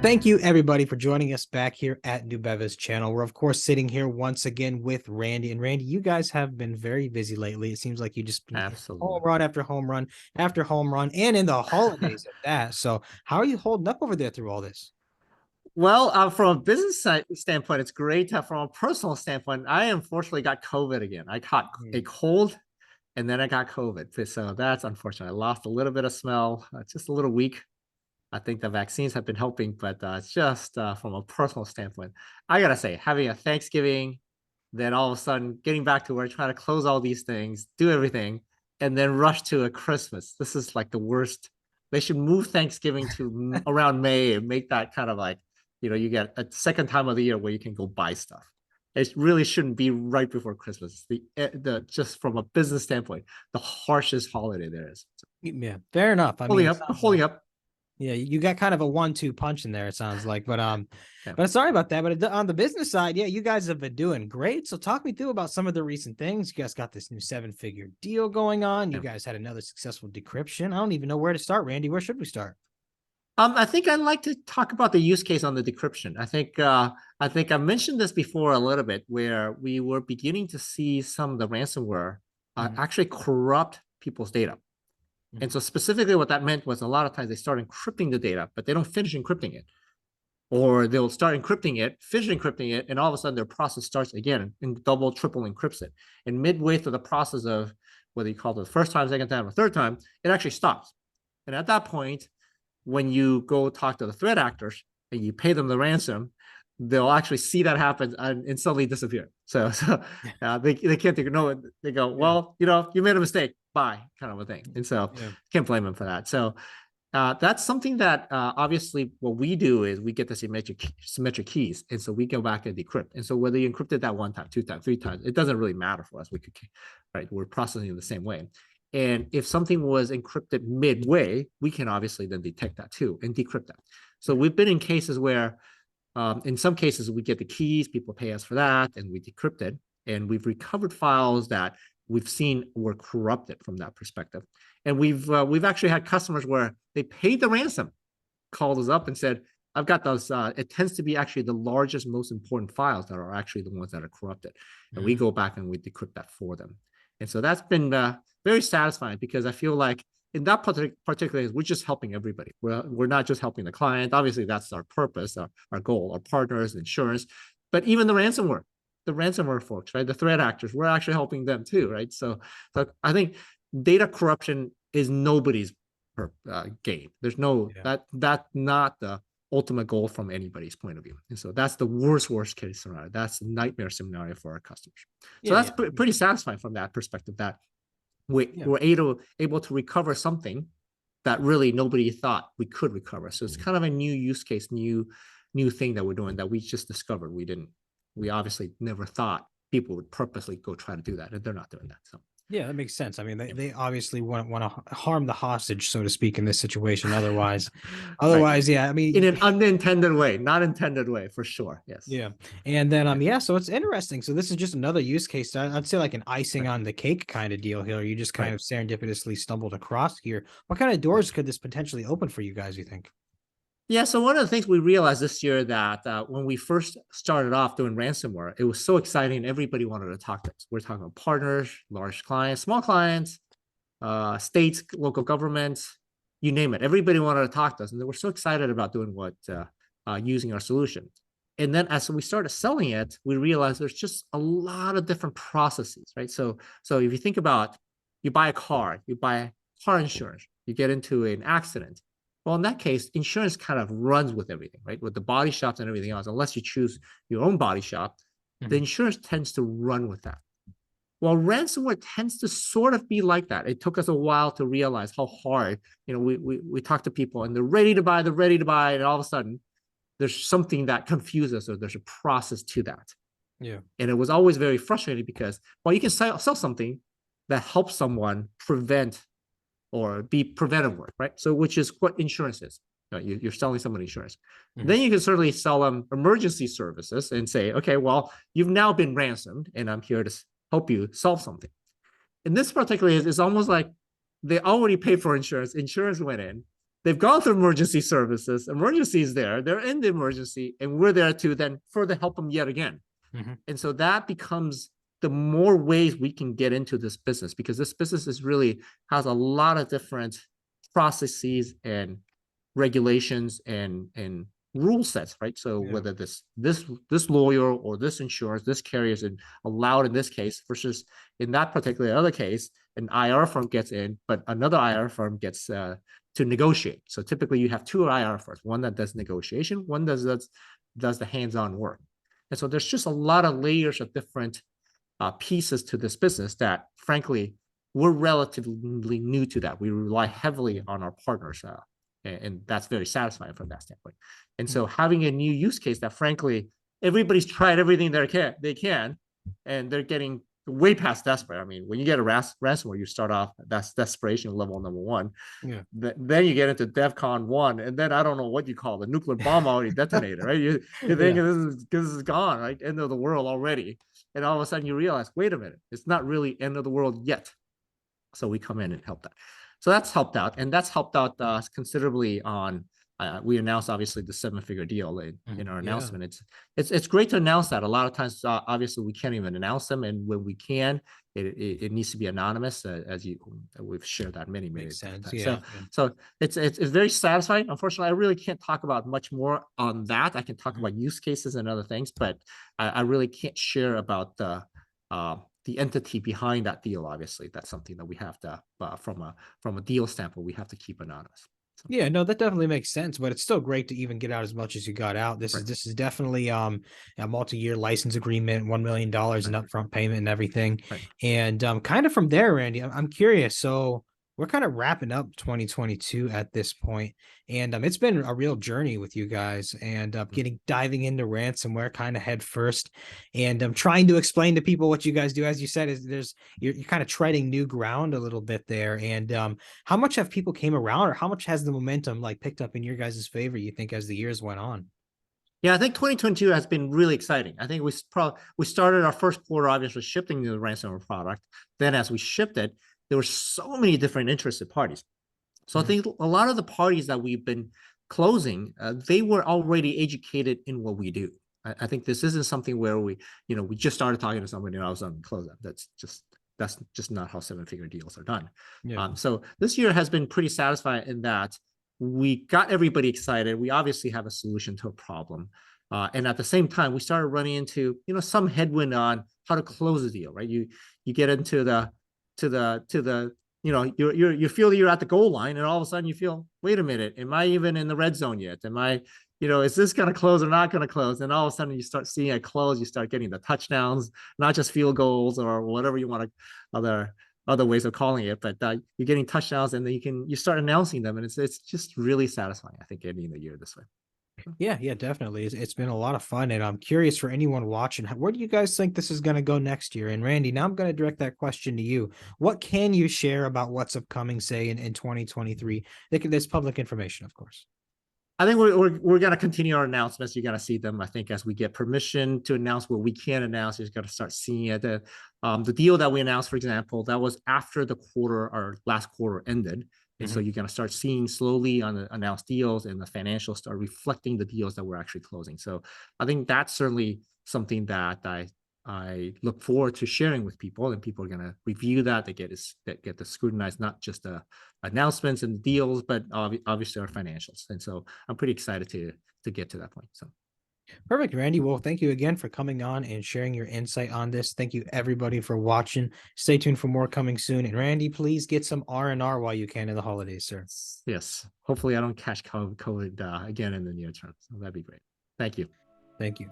Thank you, everybody, for joining us back here at Nubeva's channel. We're, of course, sitting here once again with Randy. And Randy, you guys have been very busy lately. It seems like you just been hitting home Absolutely. run after home run after home run, and in the holidays at that. So, how are you holding up over there through all this? Well, from a standpoint, it's great. From a personal standpoint, I unfortunately got COVID again. I caught a Mm. cold and then I got COVID. So that's unfortunate. I lost a little bit of smell, just a little weak. I think the vaccines have been helping, but it's just from a personal standpoint. I got to say, having a Thanksgiving, then all of a sudden getting back to work, trying to close all these things, do everything, and then rush to a Christmas. This is like the worst. They should move Thanksgiving to around May and make that kind of like, you get a second time of the year where you can go buy stuff. It really shouldn't be right before Christmas. The just from a business standpoint, the harshest holiday there is. So, Yeah, fair enough. I mean, holding it up, sounds holding like up. yeah, you got kind of a 1-2 punch in there, it sounds like. Yeah. But sorry about that. But on the business side, yeah, you guys have been doing great. So talk me through about some of the recent things. You guys got this new 7-figure deal going on. You Yeah. guys had another successful decryption. I don't even know where to start, Randy. Where should we start? I think I'd like to talk about the use case on the decryption. I think I mentioned this before a little bit, where we were beginning to see some of the ransomware Mhm, actually corrupt people's data. And mhm, so specifically what that meant was a lot of times they start encrypting the data, but they don't finish encrypting it. Or they'll start encrypting it, finish encrypting it, and all of a sudden their process starts again and double, triple encrypts it. And midway through the process of whether you call it the first time, second time, or third time, it actually stops. And at that point, when you go talk to the threat actors and you pay them the ransom, they'll actually see that happen and suddenly disappear. They can't think, no, they go, yeah, well, you made a mistake, bye, kind of a thing. And so yeah, can't blame them for that. So that's something that obviously what we do is we get the symmetric keys. And so we go back and decrypt. And so whether you encrypted that one time, two times, three times, it doesn't really matter for us. Right? We're processing in the same way. And if something was encrypted midway, we can obviously then detect that too and decrypt that. So we've been in cases where, in some cases, we get the keys, people pay us for that, and we decrypt it. And we've recovered files that we've seen were corrupted from that perspective. And we've actually had customers where they paid the ransom, called us up and said, I've got those. It tends to be actually the largest, most important files that are actually the ones that are corrupted. And we mhm. go back and we decrypt that for them. And so that's been very satisfying because I feel like in that particular case, we're just helping everybody. We're not just helping the client. Obviously, that's our purpose, our goal, our partners, insurance, but even the ransomware folks, right? The threat actors, we're actually helping them too, right? So I think data corruption is nobody's game. There's no Yeah, that not the ultimate goal from anybody's point of view. And so that's the worst case scenario. That's a nightmare scenario for our customers. So yeah, that's yeah, pretty satisfying from that perspective that we yeah. were able to recover something that really nobody thought we could recover. So it's kind of a new use case, new thing that we're doing that we just discovered. We obviously never thought people would purposely go try to do that, and they're not doing that. So Yeah, that makes sense. I mean, yeah. they obviously want to harm the hostage, so to speak, in this situation. Right. Otherwise, yeah. I In mean, an unintended way, not intended way, for sure. Yes. yeah. And then Yeah. yeah, so it's interesting. So this is just another use case. I'd say like an icing Right. on the cake kind of deal here. You just kind Right. of serendipitously stumbled across here. What kind of doors could this potentially open for you guys, you think? Yeah, so one of the things we realized this year that when we first started off doing ransomware, it was so exciting. Everybody wanted to talk to us. We're talking about partners, large clients, small clients, states, local governments, you name it. Everybody wanted to talk to us, and they were so excited about doing using our solution. And then as we started selling it, we realized there's just a lot of different processes, right? So if you think about, you buy a car, you buy car insurance, you get into an accident. Well, in that case, insurance kind of runs with everything, right? With the body shops and everything else, unless you choose your own body shop, the Mhm. insurance tends to run with that. Well, ransomware tends to sort of be like that. It took us a while to realize how hard, we talk to people and they're ready to buy, and all of a sudden there's something that confuses us or there's a process to that. Yeah. And it was always very frustrating because, well, you can sell something that helps someone prevent or be preventive work, right? So, which is what insurance is. You're selling someone insurance. Mhm. Then you can certainly sell them emergency services and say, okay, well, you've now been ransomed and I'm here to help you solve something. In this particular case, it's almost like they already paid for insurance. Insurance went in. they've gone through emergency services, emergency is there, they're in the emergency, and we're there to then further help them yet again. And so that becomes the more ways we can get into this business, because this business is really has a lot of different processes and regulations and rule sets, right? So whether this lawyer or this insurance, this carrier is allowed in this case versus in that particular other case, an IR firm gets in, but another IR firm gets to negotiate. So typically you have two IR firms, one that does negotiation, one does the hands-on work. And so there's just a lot of layers of different pieces to this business that, frankly, we're relatively new to that. We rely heavily on our partners, and that's very satisfying from that standpoint. And so having a new use case that, frankly, everybody's tried everything they can, and they're getting way past desperate. I mean, when you get a ransomware, you start off, that's desperation level number one. Then you get into DEFCON 1, and then I don't know what you call it, the nuclear bomb already detonated, right? You think this is gone, right? End of the world already. And all of a sudden you realize, wait a minute, it's not really end of the world yet. So we come in and help that. So that's helped out, and that's helped out considerably on. We announced obviously the 7-figure deal in our announcement. It's great to announce that. A lot of times, obviously, we can't even announce them, and when we can, it needs to be anonymous, as we've shared that many times. So it's very satisfying. Unfortunately, I really can't talk about much more on that. I can talk about use cases and other things, but I really can't share about the entity behind that deal. Obviously, that's something that we have to, from a deal standpoint, we have to keep anonymous. So. Yeah, no, that definitely makes sense, but it's still great to even get out as much as you got out. This is definitely a multi-year license agreement, $1 million in upfront payment and everything. And kind of from there, Randy, I'm curious. So we're kind of wrapping up 2022 at this point, and it's been a real journey with you guys, and diving into ransomware kind of head first, and I'm trying to explain to people what you guys do. As you said, is you're kind of treading new ground a little bit there. And how much have people came around, or how much has the momentum like picked up in your guys' favor, you think, as the years went on? Yeah, I think 2022 has been really exciting. I think we started our first quarter obviously shipping the ransomware product. Then as we shipped it, there were so many different interested parties. So I think a lot of the parties that we've been closing, they were already educated in what we do. I think this isn't something where we just started talking to somebody and all of a sudden close them. That's just not how 7-figure deals are done. So this year has been pretty satisfying in that we got everybody excited. We obviously have a solution to a problem. And at the same time, we started running into, some headwind on how to close the deal, right? You get into you feel you're at the goal line, and all of a sudden you feel, wait a minute, am I even in the red zone yet? Am I, is this going to close or not going to close? And all of a sudden you start seeing it close, you start getting the touchdowns, not just field goals or whatever you want to, other ways of calling it, but you're getting touchdowns, and then you start announcing them, and it's just really satisfying, I think, ending the year this way. Yeah, definitely. It's been a lot of fun, and I'm curious for anyone watching, where do you guys think this is going to go next year? And Randy, now I'm going to direct that question to you. What can you share about what's upcoming, say in 2023? There's public information, of course. I think we're going to continue our announcements. You're going to see them. I think as we get permission to announce what we can announce, you're going to start seeing it. The deal that we announced, for example, that was after the quarter, our last quarter ended. And so you're going to start seeing slowly on the announced deals, and the financials start reflecting the deals that we're actually closing. So I think that's certainly something that I look forward to sharing with people, and people are going to review that. They get to scrutinize not just the announcements and deals, but obviously our financials. And so I'm pretty excited to get to that point. So. Perfect, Randy. Well, thank you again for coming on and sharing your insight on this. Thank you, everybody, for watching. Stay tuned for more coming soon. And Randy, please get some R&R while you can in the holidays, sir. Yes. Hopefully I don't catch COVID again in the near term. So that'd be great. Thank you. Thank you.